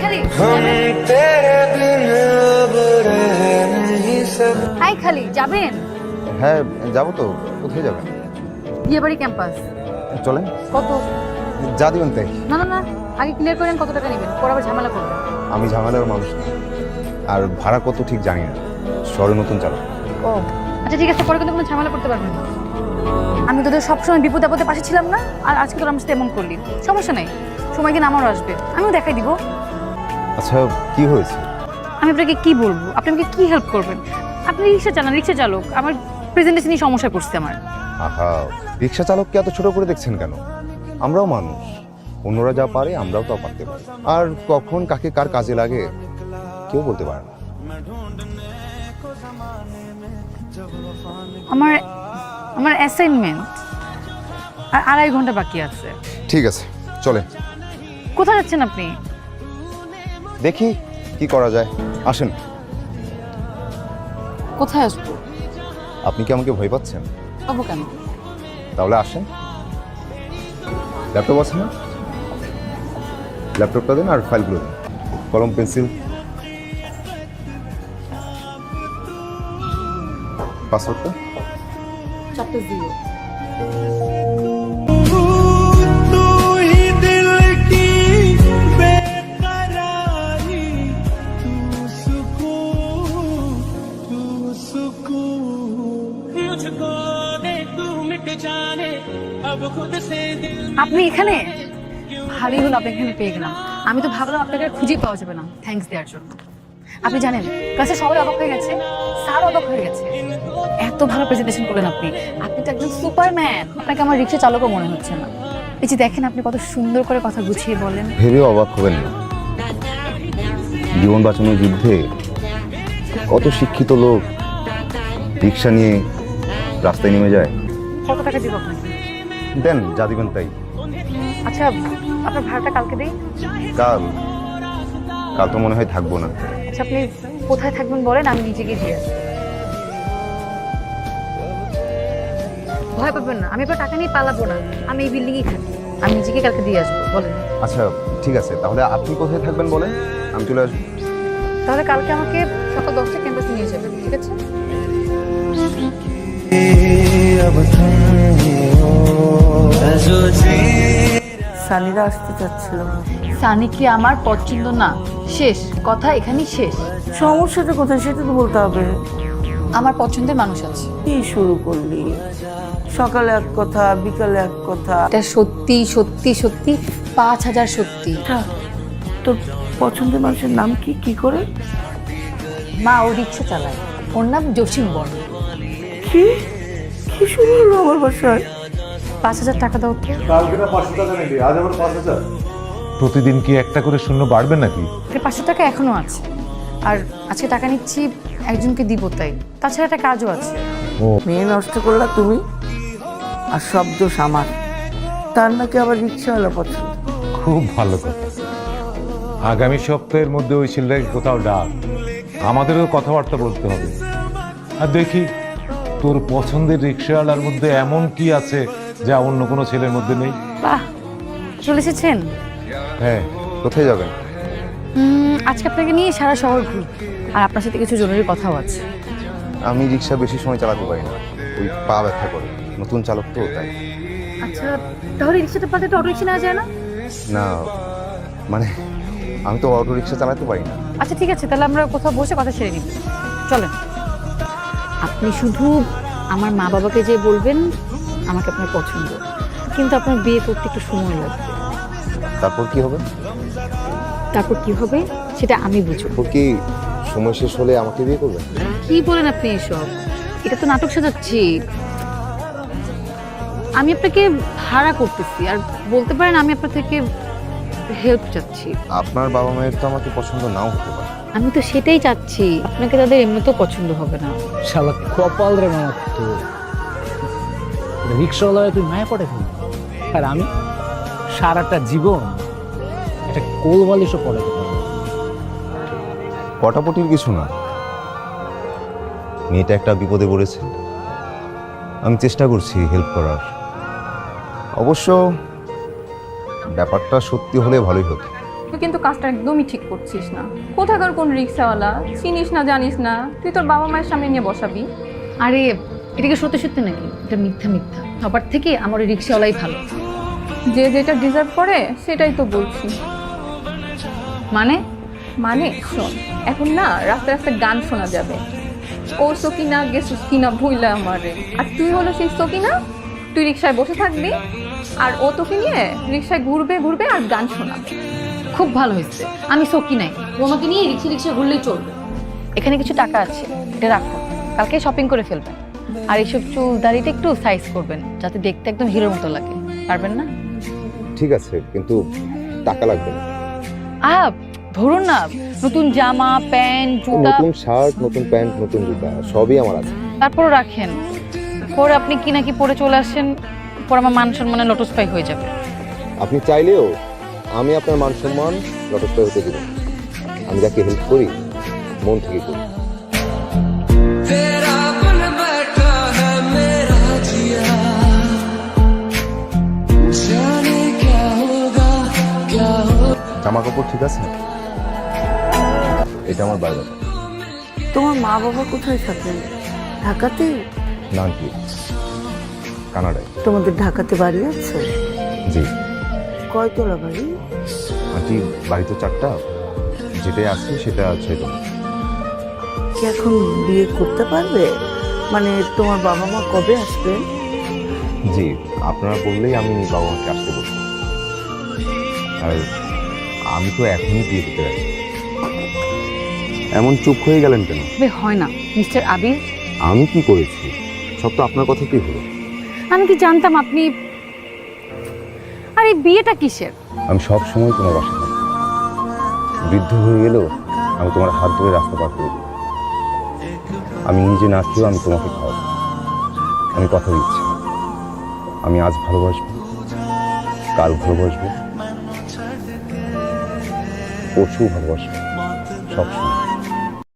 খালি হাই খালি যাবেন? হ্যাঁ যাবো তো। কোথায় যাবেন? বিয়েবাড়ি ক্যাম্পাস। চলেন। কত? যা দিবেন তাই। না না না, আগে ক্লিয়ার করেন কত টাকা নেবেন, পরে আবার ঝামেলা করবেন। আমি ঝামেলার মানুষ না, আর ভাড়া কত ঠিক জানি না, শহরে নতুন চালক। ও আচ্ছা ঠিক আছে, পরে কিন্তু কোনো ঝামেলা করতে পারবেন না। আমি তোদের সবসময় বিপদ আপদে পাশে ছিলাম না, আর আজকে তোর আমার সাথে এমন করলি। সমস্যা নেই, সময় দিন আমারও আসবে, আমিও দেখাই দিব। আচ্ছা কি হয়েছে? আমি আপনাকে কি বলবো, আপনি আমাকে কি হেল্প করবেন? আপনি রিক্সা চালান, রিক্সা চালক, আমার প্রেজেন্টেশনই সমস্যা করছে আমার। আহা, রিক্সা চালককে এত ছোট করে দেখছেন কেন? আমরাও মানুষ, অন্যরা যা পারে আমরাও তা পারতে পারি। আর কখন কাকে কার কাজে লাগে কেউ বলতে পারে না। আমার আমার অ্যাসাইনমেন্ট আর 2.5 ঘন্টা বাকি আছে। ঠিক আছে চলে। কোথায় যাচ্ছেন আপনি? দেখি কি করা যায়, আসেন। কোথায় আসবো? আপনি কি আমাকে ভয় পাচ্ছেন? পাবো কেন? তাহলে আসেন। ল্যাপটপ আছে না? ল্যাপটপটা দিন আর ফাইলগুলো দিন, কলম পেন্সিল। পাসওয়ার্ডটা? চারটে 0। আপনি এখানে? ভালোই হলো আপনি এখানে পেয়ে গেলাম। আমি তো ভাবলাম আপনাকে আর খুঁজেই পাওয়া যাবে না থ্যাঙ্কস দেওয়ার জন্য। আপনি জানেন ক্লাসে সবাই অবাক হয়ে গেছে, স্যার অবাক হয়ে গেছে। এত ভালো প্রেজেন্টেশন করলেন আপনি, আপনি তো একজন সুপারম্যান। আপনাকে আমার রিক্সা চালকও মনে হচ্ছে না। এই যে দেখেন আপনি কত সুন্দর করে কথা গুছিয়ে বলেন। ভেবে অবাক হবেন না, জীবন বাঁচানোর যুদ্ধে কত শিক্ষিত লোক রিক্সা নিয়ে রাস্তায় নেমে যায়। কত টাকা দিব আপনাকে? দেন যা দিবেন তাই। আচ্ছা আপনার ভাড়াটা কালকে দিই। কাল? কাল তো মনে হয় থাকবো না। আচ্ছা আপনি কোথায় থাকবেন বলেন, আমি নিজে গিয়ে দিয়ে আসবো। ভয় পাবেন না, আমি আপনার টাকা নিয়ে পালাবো না, আমি এই বিল্ডিংয়েই থাকি। আমি নিজেকে কালকে দিয়ে আসবো বলেন। আচ্ছা ঠিক আছে, তাহলে আপনি কোথায় থাকবেন বলেন, আমি চলে আসবো। তাহলে কালকে আমাকে সকাল 10টায় ক্যাম্পাসে নিয়ে যাবেন, ঠিক আছে? সানিরা আসতে চাচ্ছিল। সানি কি আমার পছন্দ না? শেষ কথা এখানেই শেষ। সমস্যাটা কোথায় সেটা তো বলতে হবে। আমার পছন্দের মানুষ আছে। কি শুরু করলি? সকালে এক কথা, বিকালে এক কথা। এটা সত্যি সত্যি সত্যি 5000 সত্যি। আচ্ছা, তোর পছন্দের মানুষের নাম কি? কি করে? মা ও রিক্সা চালায়, ওর নাম জসিম বর্মা। কি কি শুরু হলো আমার বাসায়? 5000 টাকা দাও তো। কালকে না 500 টাকা নিবি, আজ আবার 5000। প্রতিদিন কি একটা করে শূন্য বাড়বে নাকি? 500 টাকা এখনো আছে, আর আজকে টাকা নিচ্ছি একজনকে দিব তাই। তাছাড়া একটা কাজও আছে। মেয়ে নষ্ট করলা তুমি, আর সব দোষ আমার। তার নাকি আবার রিক্সাওয়ালা পছন্দ। খুব ভালো কথা। আগামী সপ্তাহের মধ্যে ওই ছেলেটাকে কোথাও ডাক, আমাদেরও কথাবার্তা বলতে হবে। আর দেখি তোর পছন্দের রিক্সাওয়ালার মধ্যে এমন কি আছে যা অন্য কোনো ছেলের মধ্যে নেই। বাহ, চলে এসেছেন? হ্যাঁ। কোথায় যাবেন? আজকে আপনাকে নিয়ে সারা শহর ঘুরব, আর আপনার সাথে কিছু জরুরি কথাও আছে। আমি রিক্সা বেশি সময় চালাতে পারি না, ওই পা ব্যথা করে, নতুন চালক তো তাই। আচ্ছা তাহলে রিক্সাটা পাতে তো অটো রিক্সা নেওয়া যায় না? না মানে আমি তো অটো রিক্সা চালাতে পারি না। আচ্ছা ঠিক আছে, তাহলে আমরা কোথাও বসে কথা সেরে নিব, চলেন। আপনি শুধু আমার মা বাবাকে যে বলবেন আমাকে আপনার পছন্দ, কিন্তু আপনার বিয়ে করতে একটু সময় লাগবে। তারপর কি হবে? তারপর কি হবে সেটা আমি বুঝবো। ও কি সময় শেষ হলে আমাকে বিয়ে করবেন? কি বলেন আপনি এসব? এটা তো নাটক সাজাচ্ছি। আমি আপনাকে ভাড়া করতেছি, আর বলতে পারেন আমি আপনার থেকে হেল্প চাচ্ছি। আপনার বাবা মায়ের তো আমাকে পছন্দ নাও হতে পারে। আমি তো সেটাই চাচ্ছি, আপনাকে তাদের এমনিতেও পছন্দ হবে না। শালা কপাল রে মামা, তো রিক্সাওয়ালা তুই মায়া পড়ে ফেলি, আর আমি সারাটা জীবন একটা কোল বালিশও পড়ে। পটাপটির কিছু না, মেয়েটা একটা বিপদে পড়েছে, আমি চেষ্টা করছি হেল্প করার। অবশ্য ব্যাপারটা সত্যি হলে ভালোই হতো। তুই কিন্তু কাজটা একদমই ঠিক করছিস না। কোথাকার কোন রিক্সাওয়ালা, চিনিস না জানিস না, তুই তোর বাবা মায়ের সামনে নিয়ে বসাবি? আরে এটা কি সত্যি সত্যি নাকি? এটা মিথ্যা মিথ্যা। সবার থেকে আমার ওই রিক্সাওয়ালাই ভালো। যে যেটা ডিজার্ভ করে সেটাই তো বলছি। মানে মানে শোন, এখন না রাস্তায় রাস্তায় গান শোনা যাবে, ও সকিনা গেছিস কিনা ভুইলা আমারে, আর তুই হলো সেই সকিনা, তুই রিক্সায় বসে থাকবি আর ও তোকে নিয়ে রিক্সায় ঘুরবে ঘুরবে আর গান শোনাবে। খুব ভালো হয়েছে, আমি সকি নাই, তোমাকে নিয়ে রিক্সা রিক্সা ঘুরলেই চলবে। এখানে কিছু টাকা আছে, এটা রাখো, কালকে শপিং করে ফেলবেন। আর এইসব চুল দাড়িটা একটু সাইজ করবেন যাতে দেখতে একদম হিরোর মতো লাগে। পারবেন না? ঠিক আছে, কিন্তু টাকা লাগবে না। ধরুন না, নতুন জামা প্যান্ট জুতা, নতুন শার্ট, নতুন প্যান্ট, নতুন জুতা সবই আমার আছে। তারপরও রাখেন। পরে আপনি কি নাকি পরে চলে আসেন, পর আমার মান সম্মানে লটস্পাই হয়ে যাবে। আপনি চাইলেও আমি আপনার মান সম্মান লটস্পাই হতে দিব। আমি যাকে হেল্প করি মন থেকে করি। জামা কাপড় ঠিক আছে? এটা আমার বাড়ি। তোমার মা বাবা কোথায় থাকেন? ঢাকাতে? না কি, কানাডায়। তোমাদের ঢাকাতে বাড়ি আছে? জি কয়তলা বাড়ি? আন্টি, বাড়ি তো 4টা, যেটাই আছে সেটা 6টা। কি এখন বিয়ে করতে পারবে? মানে তোমার বাবা মা কবে আসবেন? জি, আপনারা বললেই আমি বাবা মাকে আসতে বলবো। আর আমি তো এখনই বিয়ে করতে যাচ্ছি। এমন চুপ হয়ে গেলেন কেন? হয় না মিস্টার আবির, আমি কি করেছি? সব তো আপনার কথাতেই হলো। আমি কি জানতাম আপনি। আর এই বিয়েটা কিসের? আমি সব সময় তোমার বাসা থাকি, বৃদ্ধ হয়ে গেলেও আমি তোমার হাত ধরে রাস্তা পার করে দেবো। আমি নিজে না খেয়েও আমি তোমাকে খাওয়াবো। আমি কথা দিচ্ছি, আমি আজ ভালোবাসবো, কাল ভালোবাসবো, পরশু ভালোবাসবো, সবসময়।